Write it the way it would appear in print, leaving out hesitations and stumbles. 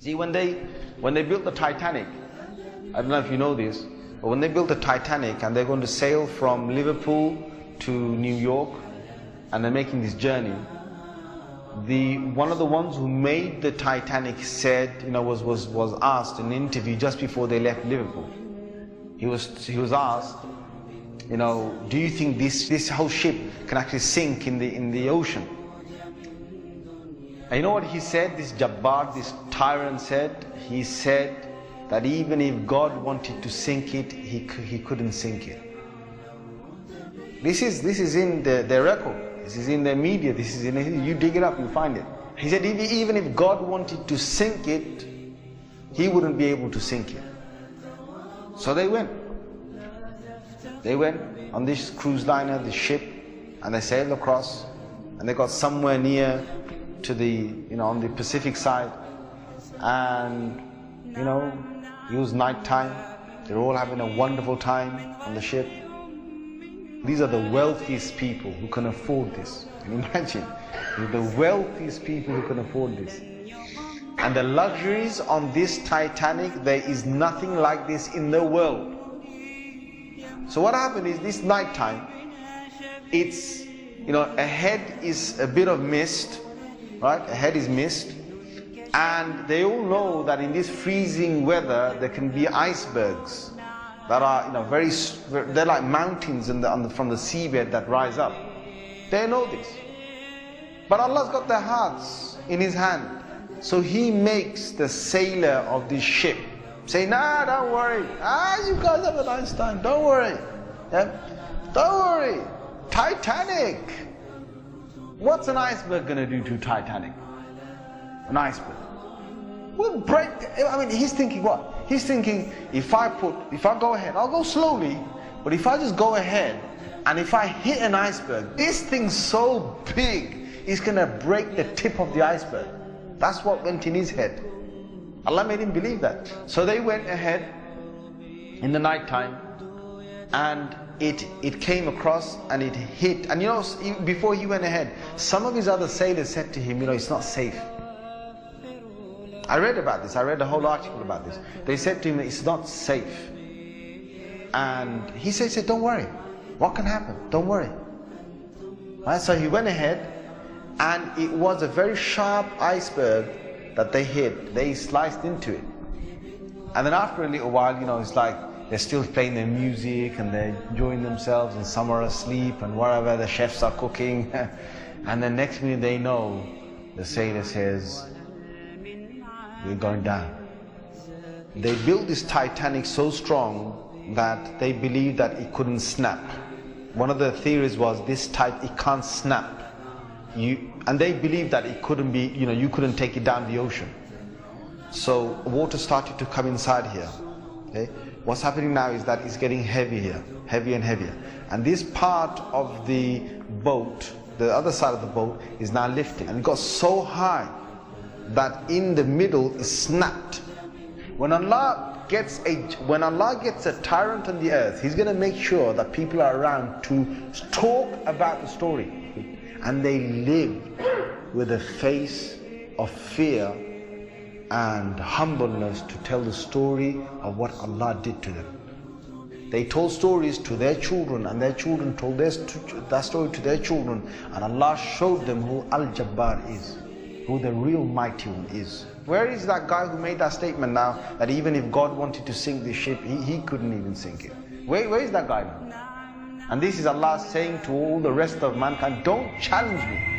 See, when they built the Titanic, I don't know if you know this, but when they built the Titanic and they're going to sail from Liverpool to New York, and they're making this journey, one of the ones who made the Titanic said, was asked in an interview just before they left Liverpool. He was asked, do you think this whole ship can actually sink in the ocean? And you know what he said? This Jabbar, this tyrant said. He said that even if God wanted to sink it, he couldn't sink it. This is in their record. This is in their media. This is you dig it up, you find it. He said even if God wanted to sink it, he wouldn't be able to sink it. So they went. They went on this cruise liner, this ship, and they sailed across, and they got somewhere near to the, on the Pacific side, and it was night time. They're all having a wonderful time on the ship. These are the wealthiest people who can afford this. Can you imagine? They're the wealthiest people who can afford this. And the luxuries on this Titanic, there is nothing like this in the world. So what happened is, this night time, it's, ahead is a bit of mist, right? Ahead is mist. And they all know that in this freezing weather, there can be icebergs that are, they're like mountains from the seabed that rise up. They know this. But Allah's got their hearts in His hand. So He makes the sailor of this ship say, nah, don't worry. You guys have a nice time. Don't worry. Yeah? Don't worry. Titanic. What's an iceberg going to do to Titanic? An iceberg. We'll break. He's thinking what? He's thinking, if I go ahead, I'll go slowly, but if I just go ahead, and if I hit an iceberg, this thing's so big, it's going to break the tip of the iceberg. That's what went in his head. Allah made him believe that. So they went ahead in the night time, and it came across and it hit. And before he went ahead, some of his other sailors said to him, it's not safe. I read about this. I read a whole article about this. They said to him, it's not safe. And he said, don't worry. What can happen? Don't worry. Right? So he went ahead, and it was a very sharp iceberg that they hit. They sliced into it. And then after a little while, it's like they're still playing their music and they're enjoying themselves, and some are asleep and whatever, the chefs are cooking. And then next minute they know, the sailor says, we're going down. They built this Titanic so strong that they believed that it couldn't snap. One of the theories was it can't snap. And they believed that it couldn't be, you couldn't take it down the ocean. So water started to come inside here. Okay? What's happening now is that it's getting heavy here, heavier and heavier. And this part of the boat, the other side of the boat, is now lifting. And it got so high that in the middle is snapped. When Allah gets a tyrant on the earth, He's going to make sure that people are around to talk about the story, and they live with a face of fear and humbleness to tell the story of what Allah did to them. They told stories to their children, and their children told that story to their children, and Allah showed them who Al-Jabbar is, who the real mighty one is. Where is that guy who made that statement now, that even if God wanted to sink this ship, he couldn't even sink it? Where is that guy now? And this is Allah saying to all the rest of mankind, don't challenge me.